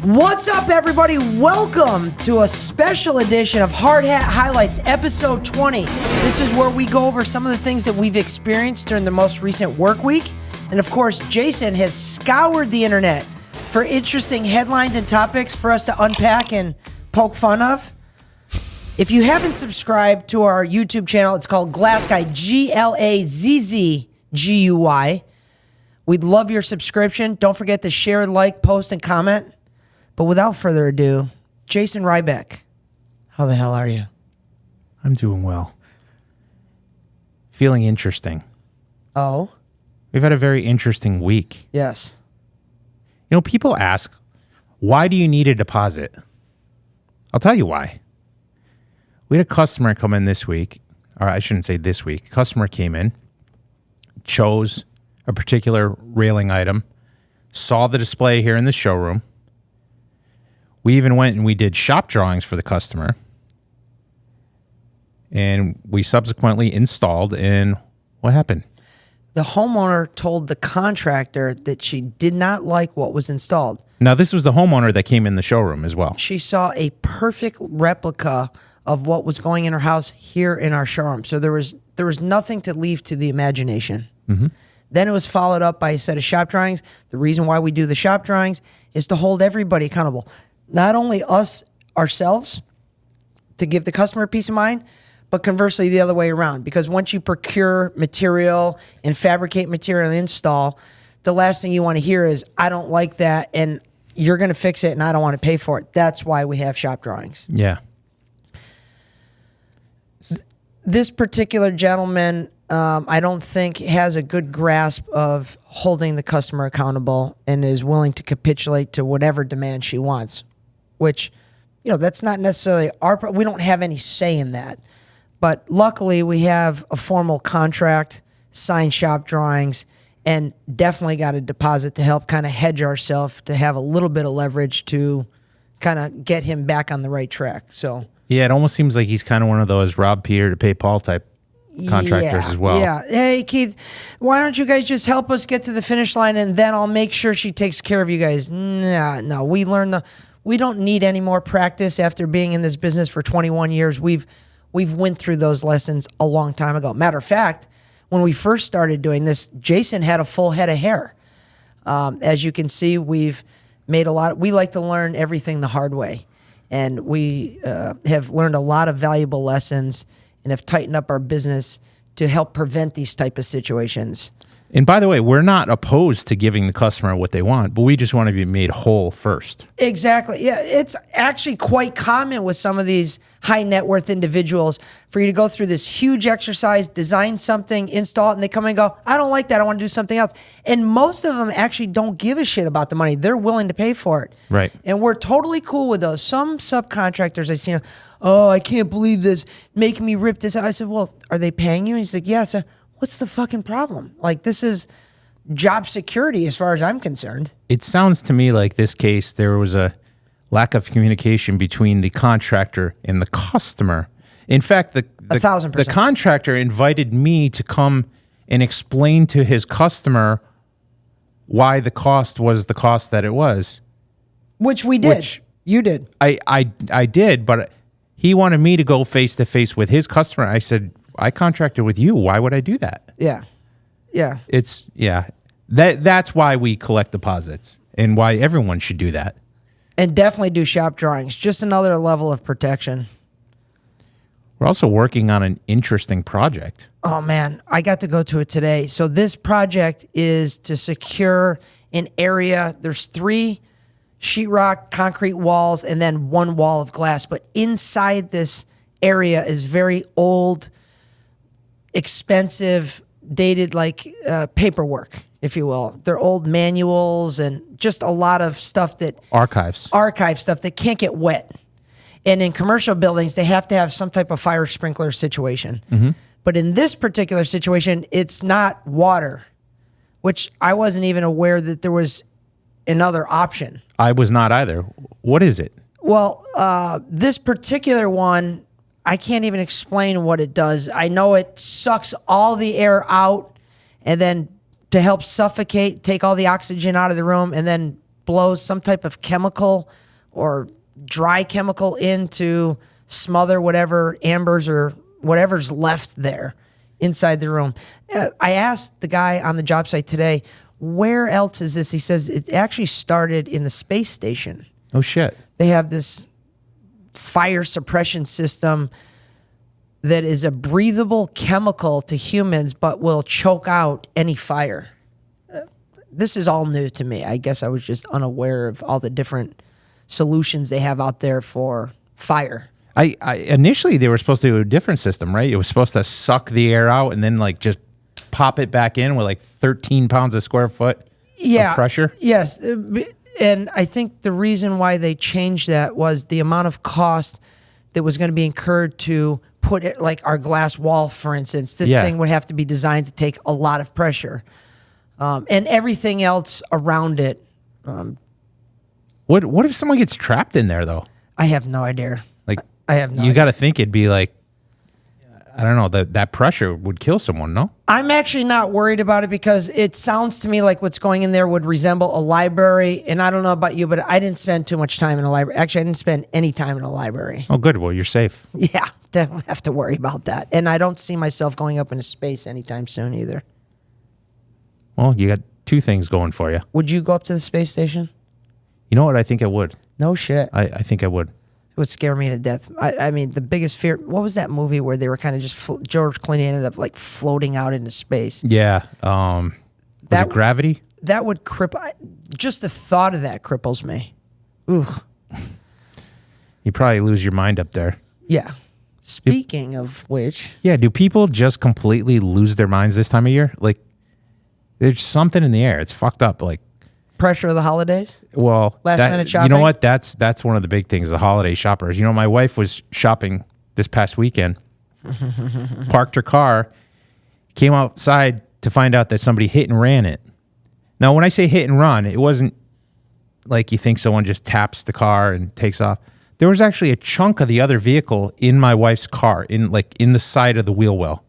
What's up, everybody? Welcome to a special edition of Hard Hat Highlights, episode 20. This is where we go over some of the things that we've experienced during the most recent work week. And of course, Jason has scoured the internet for interesting headlines and topics for us to unpack and poke fun of. If you haven't subscribed to our YouTube channel, it's called Glass Guy, Glazzguy. We'd love your subscription. Don't forget to share, like, post, and comment. But without further ado, Jason Ryback, how the hell are you? I'm doing well. Feeling interesting. Oh? We've had a very interesting week. Yes. You know, people ask, why do you need a deposit? I'll tell you why. We had a customer come in this week, or I shouldn't say this week. A customer came in, chose a particular railing item, saw the display here in the showroom. We even went and we did shop drawings for the customer. And we subsequently installed, and what happened? The homeowner told the contractor that she did not like what was installed. Now, this was the homeowner that came in the showroom as well. She saw a perfect replica of what was going in her house here in our showroom. So there was nothing to leave to the imagination. Mm-hmm. Then it was followed up by a set of shop drawings. The reason why we do the shop drawings is to hold everybody accountable. Not only us, ourselves, to give the customer peace of mind, but conversely the other way around. Because once you procure material and fabricate material and install, the last thing you want to hear is, I don't like that, and you're going to fix it, and I don't want to pay for it. That's why we have shop drawings. Yeah. This particular gentleman, I don't think has a good grasp of holding the customer accountable and is willing to capitulate to whatever demand she wants, which, you know, that's not necessarily we don't have any say in that. But luckily we have a formal contract, signed shop drawings, and definitely got a deposit to help kind of hedge ourselves to have a little bit of leverage to kind of get him back on the right track. So yeah, it almost seems like he's kind of one of those rob Peter to pay Paul type contractors as well. Yeah. Hey, Keith, why don't you guys just help us get to the finish line, and then I'll make sure she takes care of you guys. No. We don't need any more practice after being in this business for 21 years. We've went through those lessons a long time ago. Matter of fact, when we first started doing this, Jason had a full head of hair. As you can see, we've made we like to learn everything the hard way. And we have learned a lot of valuable lessons and have tightened up our business to help prevent these type of situations. And by the way, we're not opposed to giving the customer what they want, but we just want to be made whole first. Exactly. Yeah, it's actually quite common with some of these high net worth individuals for you to go through this huge exercise, design something, install it, and they come and go, I don't like that, I want to do something else. And most of them actually don't give a shit about the money. They're willing to pay for it. Right. And we're totally cool with those. Some subcontractors I see, oh, I can't believe this, making me rip this out. I said, well, are they paying you? And he's like, yeah. So what's the fucking problem? Like, this is job security as far as I'm concerned. It sounds to me like this case, there was a lack of communication between the contractor and the customer. In fact, the 1,000%. The contractor invited me to come and explain to his customer why the cost was the cost that it was. Which we did. You did. I did, but he wanted me to go face to face with his customer. I said, I contracted with you. Why would I do that? Yeah. That's why we collect deposits and why everyone should do that. And definitely do shop drawings. Just another level of protection. We're also working on an interesting project. Oh, man. I got to go to it today. So this project is to secure an area. There's 3 sheetrock concrete walls and then 1 wall of glass. But inside this area is very old, expensive, dated paperwork, if you will. They're old manuals and just a lot of stuff archive stuff that can't get wet. And in commercial buildings, they have to have some type of fire sprinkler situation. Mm-hmm. But in this particular situation, it's not water, which I wasn't even aware that there was another option. I was not either. What is it? Well, this particular one, I can't even explain what it does. I know it sucks all the air out and then to help suffocate, take all the oxygen out of the room, and then blows some type of chemical or dry chemical in to smother whatever ambers or whatever's left there inside the room. I asked the guy on the job site today, where else is this? He says it actually started in the space station. Oh, shit. They have this fire suppression system that is a breathable chemical to humans but will choke out any fire. This is all new to me. I guess I was just unaware of all the different solutions they have out there for fire. I initially they were supposed to do a different system, right? It was supposed to suck the air out and then like just pop it back in with like 13 pounds a square foot of pressure. Yes. And I think the reason why they changed that was the amount of cost that was going to be incurred to put it, like our glass wall, for instance. This thing would have to be designed to take a lot of pressure. And everything else around it. What if someone gets trapped in there though? I have no idea. Like I have no you idea. got to think it'd be like, I don't know, that pressure would kill someone, no? I'm actually not worried about it because it sounds to me like what's going in there would resemble a library. And I don't know about you, but I didn't spend too much time in a library. Actually, I didn't spend any time in a library. Oh, good. Well, you're safe. Yeah, don't have to worry about that. And I don't see myself going up into space anytime soon either. Well, you got two things going for you. Would you go up to the space station? You know what? I think I would. No shit. I think I would. It would scare me to death. I mean, the biggest fear. What was that movie where they were kind of just George Clooney ended up like floating out into space? Yeah. Was it Gravity? That would cripple. Just the thought of that cripples me. Ooh. You probably lose your mind up there. Yeah. Speaking of which, Yeah. Do people just completely lose their minds this time of year? Like, there's something in the air. It's fucked up. Like, pressure of the holidays. well, Last-minute You shopping? know what? That's one of the big things. The holiday shoppers. You know, my wife was shopping this past weekend. Parked her car, came outside to find out that somebody hit and ran it. Now, when I say hit and run, it wasn't like you think someone just taps the car and takes off. There was actually a chunk of the other vehicle in my wife's car, in the side of the wheel well.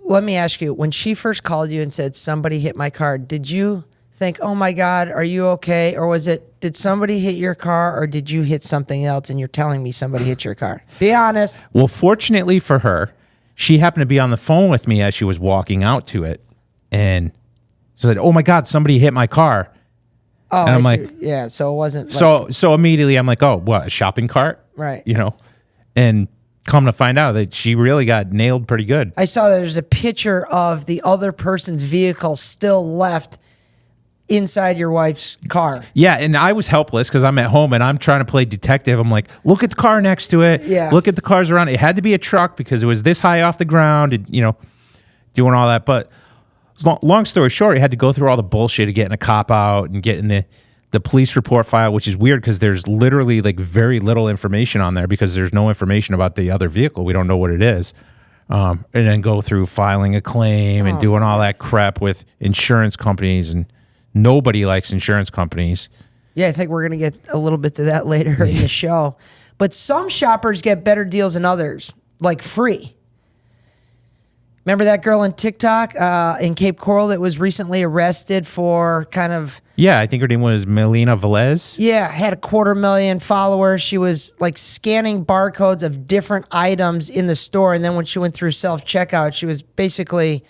Let me ask you: when she first called you and said somebody hit my car, did you think, "Oh my God, are you okay?" Or was it, did somebody hit your car, or did you hit something else and you're telling me somebody hit your car? Be honest. Well, fortunately for her, she happened to be on the phone with me as she was walking out to it, and said, "Oh my God, somebody hit my car." Oh, And I'm I see. like- yeah. So it wasn't. Like, So immediately I'm like, "Oh, what, a shopping cart?" Right. You know, and come to find out that she really got nailed pretty good. I saw that there's a picture of the other person's vehicle still left inside your wife's car. Yeah, and I was helpless because I'm at home and I'm trying to play detective. I'm like, look at the car next to it. Yeah. Look at the cars around. It had to be a truck because it was this high off the ground and, doing all that. But long story short, you had to go through all the bullshit of getting a cop out and getting the police report file, which is weird because there's literally like very little information on there because there's no information about the other vehicle. We don't know what it is. And then go through filing a claim and doing all that crap with insurance companies, and nobody likes insurance companies. Yeah, I think we're going to get a little bit to that later in the show. But some shoppers get better deals than others, like free. Remember that girl in TikTok in Cape Coral that was recently arrested for kind of... Yeah, I think her name was Melina Velez. Yeah, had 250,000 followers. She was like scanning barcodes of different items in the store. And then when she went through self-checkout, she was basically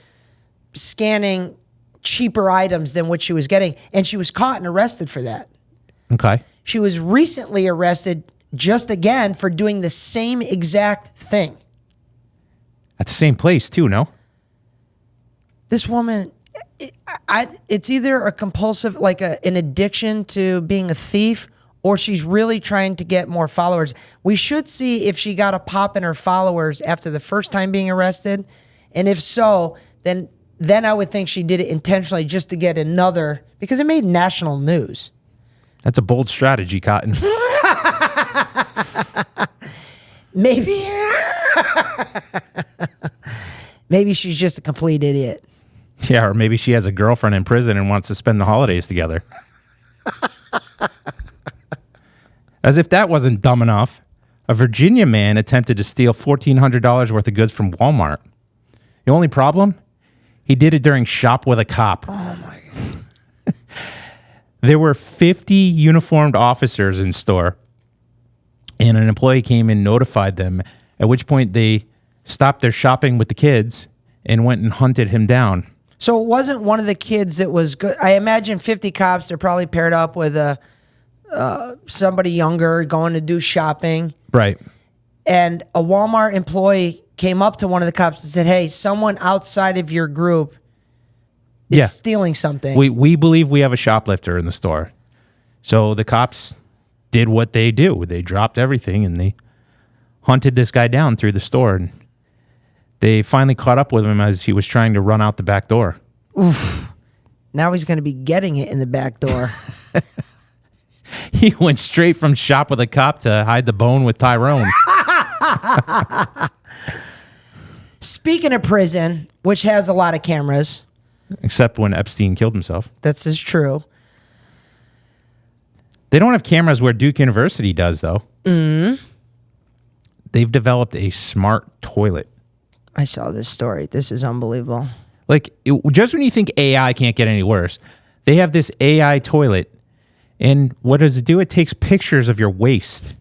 scanning cheaper items than what she was getting. And she was caught and arrested for that. Okay. She was recently arrested just again for doing the same exact thing. At the same place, too, no? This woman, it's either a compulsive, like an addiction to being a thief, or she's really trying to get more followers. We should see if she got a pop in her followers after the first time being arrested. And if so, then I would think she did it intentionally just to get another, because it made national news. That's a bold strategy, Cotton. Maybe. Maybe she's just a complete idiot. Yeah, or maybe she has a girlfriend in prison and wants to spend the holidays together. As if that wasn't dumb enough, a Virginia man attempted to steal $1,400 worth of goods from Walmart. The only problem? He did it during Shop with a Cop. Oh my God. There were 50 uniformed officers in store, and an employee came and notified them, at which point they stopped their shopping with the kids and went and hunted him down. So it wasn't one of the kids that was good. I imagine 50 cops, they're probably paired up with somebody younger going to do shopping. Right. And a Walmart employee came up to one of the cops and said, hey, someone outside of your group is stealing something. We believe we have a shoplifter in the store. So the cops did what they do. They dropped everything and they hunted this guy down through the store. And they finally caught up with him as he was trying to run out the back door. Oof. Now he's going to be getting it in the back door. He went straight from Shop with a Cop to Hide the Bone with Tyrone. Speaking of prison, which has a lot of cameras. Except when Epstein killed himself. That's is true. They don't have cameras where Duke University does, though. They've developed a smart toilet. I saw this story. This is unbelievable. Like, just when you think AI can't get any worse, they have this AI toilet. And what does it do? It takes pictures of your waste.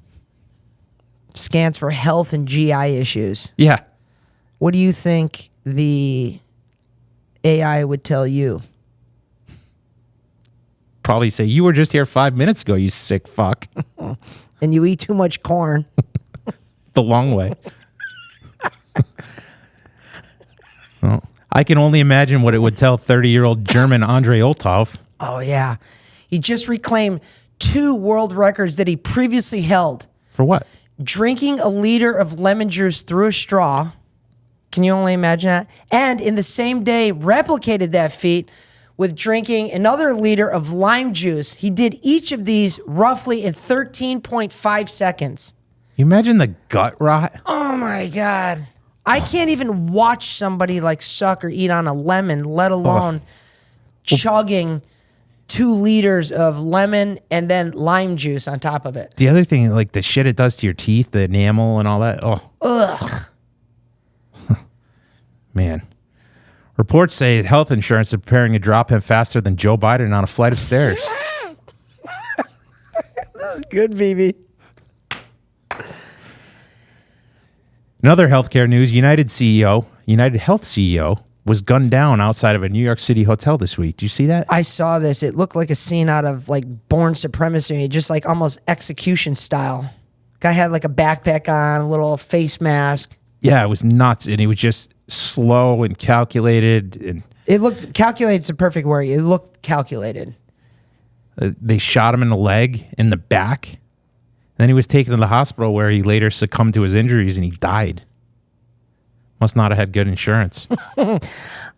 Scans for health and GI issues. Yeah. What do you think the AI would tell you? Probably say, you were just here 5 minutes ago, you sick fuck. And you eat too much corn. The long way. Well, I can only imagine what it would tell 30-year-old German Andre Olthoff. Oh, yeah. He just reclaimed 2 world records that he previously held. For what? Drinking a liter of lemon juice through a straw. Can you only imagine that? And in the same day, replicated that feat with drinking another liter of lime juice. He did each of these roughly in 13.5 seconds. You imagine the gut rot? Oh, my God. I can't even watch somebody like suck or eat on a lemon, let alone chugging 2 liters of lemon and then lime juice on top of it. The other thing, like the shit it does to your teeth, the enamel and all that. Oh. Ugh. Man. Reports say health insurance is preparing to drop him faster than Joe Biden on a flight of stairs. This is good, BB. In other healthcare news, United Health CEO, was gunned down outside of a New York City hotel this week. Do you see that? I saw this. It looked like a scene out of like Born Supremacy, just like almost execution style. Guy had like a backpack on, a little face mask. Yeah, it was nuts. And he was just slow and calculated. And It looked calculated's the perfect word. It looked calculated. they shot him in the leg, in the back. Then he was taken to the hospital where he later succumbed to his injuries and he died. Must not have had good insurance.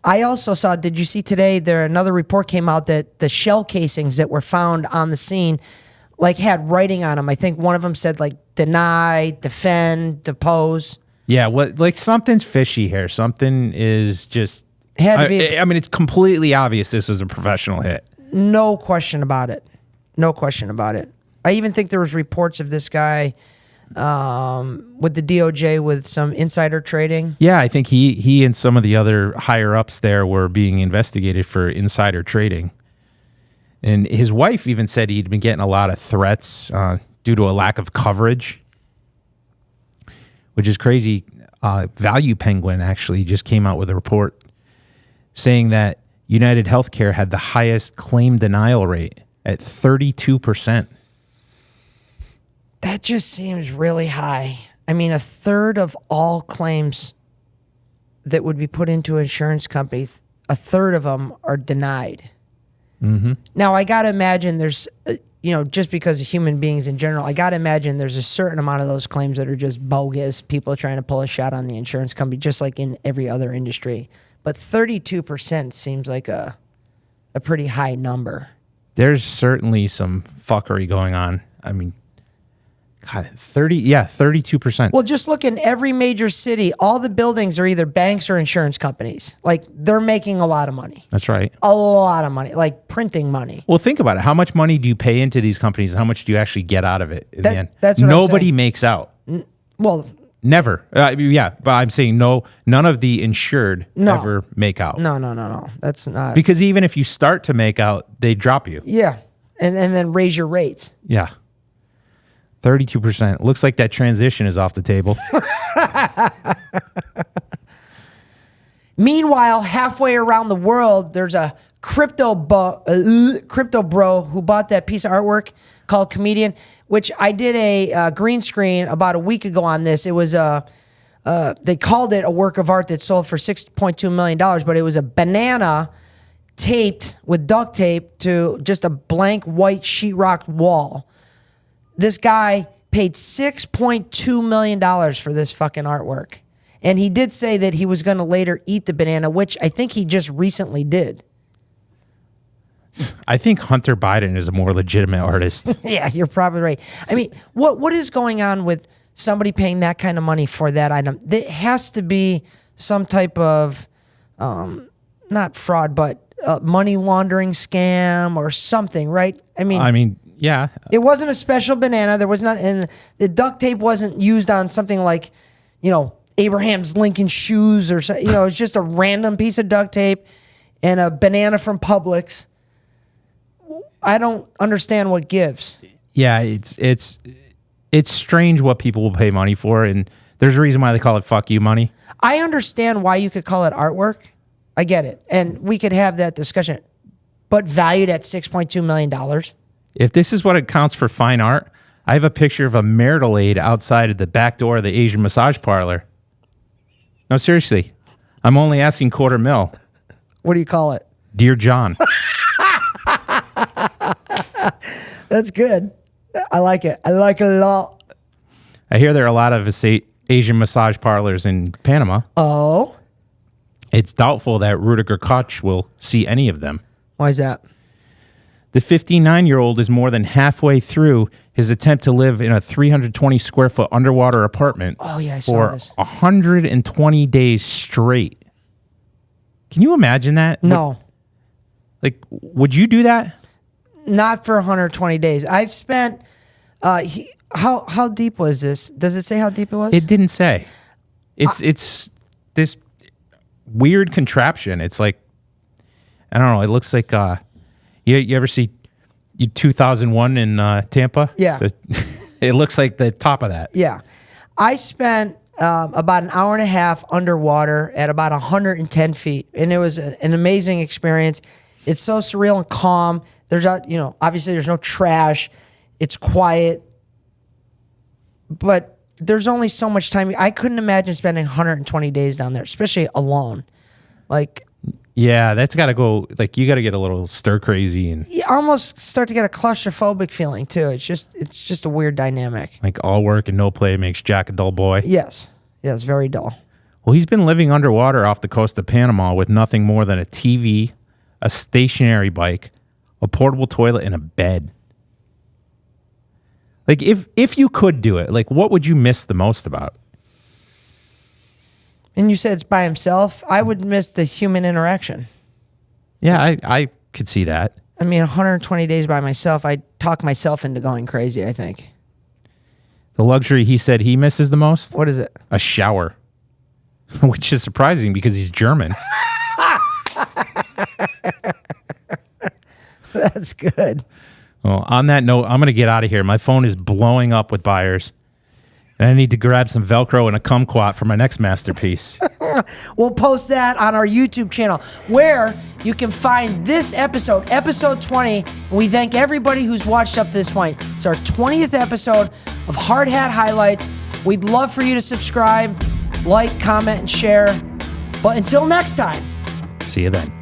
I also saw, did you see today, another report came out that the shell casings that were found on the scene like had writing on them. I think one of them said like deny, defend, depose. Yeah, like something's fishy here. Something is just... Had to be. I mean, it's completely obvious this was a professional hit. No question about it. No question about it. I even think there was reports of this guy with the DOJ with some insider trading. Yeah, I think he and some of the other higher ups there were being investigated for insider trading. And his wife even said he'd been getting a lot of threats due to a lack of coverage, which is crazy. Value Penguin actually just came out with a report saying that United Healthcare had the highest claim denial rate at 32%. That just seems really high. I mean, a third of all claims that would be put into an insurance company, a third of them are denied. Mm-hmm. Now, I got to imagine there's, just because of human beings in general, I got to imagine there's a certain amount of those claims that are just bogus, people trying to pull a shot on the insurance company, just like in every other industry. But 32% seems like a pretty high number. There's certainly some fuckery going on. I mean, God, 32%. Well, just look in every major city, all the buildings are either banks or insurance companies. Like, they're making a lot of money. That's right. A lot of money, like printing money. Well, think about it. How much money do you pay into these companies? And how much do you actually get out of it in the end? That's what I'm Nobody saying. makes out. Well, Never. Yeah, but I'm saying no. None of the insured No. ever make out. No. That's not. Because even if you start to make out, they drop you. Yeah. And then raise your rates. Yeah. 32%. Looks like that transition is off the table. Meanwhile, halfway around the world, there's a crypto bro who bought that piece of artwork called Comedian, which I did a green screen about a week ago on this. It was they called it a work of art that sold for $6.2 million, but it was a banana taped with duct tape to just a blank white sheetrock wall. This guy paid $6.2 million for this fucking artwork. And he did say that he was going to later eat the banana, which I think he just recently did. I think Hunter Biden is a more legitimate artist. Yeah, you're probably right. I mean, what is going on with somebody paying that kind of money for that item? There has to be some type of, not fraud, but money laundering scam or something, right? I mean, yeah. it wasn't a special banana. There was not, and the duct tape wasn't used on something like, Abraham's Lincoln shoes or so. It's just a random piece of duct tape and a banana from Publix. I don't understand what gives. Yeah, it's strange what people will pay money for, and there's a reason why they call it fuck you money. I understand why you could call it artwork. I get it. And we could have that discussion. But valued at $6.2 million. If this is what it counts for fine art, I have a picture of a marital aid outside of the back door of the Asian massage parlor. No, seriously. I'm only asking $250,000. What do you call it? Dear John. That's good. I like it. I like it a lot. I hear there are a lot of Asian massage parlors in Panama. Oh? It's doubtful that Rudiger Koch will see any of them. Why is that? The 59-year-old is more than halfway through his attempt to live in a 320 square foot underwater apartment Oh, yeah, I saw for this. 120 days straight. Can you imagine that? No. Would you do that? Not for 120 days. I've spent, how deep was this? Does it say how deep it was? It didn't say. It's this weird contraption. It's like, I don't know. It looks like, you ever see 2001 in Tampa? Yeah. It looks like the top of that. Yeah. I spent about an hour and a half underwater at about 110 feet. And it was an amazing experience. It's so surreal and calm. There's, obviously there's no trash. It's quiet. But there's only so much time. I couldn't imagine spending 120 days down there, especially alone. Yeah, that's got to go. You got to get a little stir crazy and You almost start to get a claustrophobic feeling too. It's just a weird dynamic. all work and no play makes Jack a dull boy. Yes. Yes, very dull. Well, he's been living underwater off the coast of Panama with nothing more than a TV, a stationary bike, a portable toilet, and a bed. If you could do it, what would you miss the most about it? And you said it's by himself. I would miss the human interaction. Yeah, I could see that. I mean, 120 days by myself, I'd talk myself into going crazy, I think. The luxury he said he misses the most? What is it? A shower. Which is surprising because he's German. That's good. Well, on that note, I'm going to get out of here. My phone is blowing up with buyers. And I need to grab some Velcro and a kumquat for my next masterpiece. We'll post that on our YouTube channel where you can find this episode, episode 20. We thank everybody who's watched up to this point. It's our 20th episode of Hard Hat Highlights. We'd love for you to subscribe, like, comment, and share. But until next time. See you then.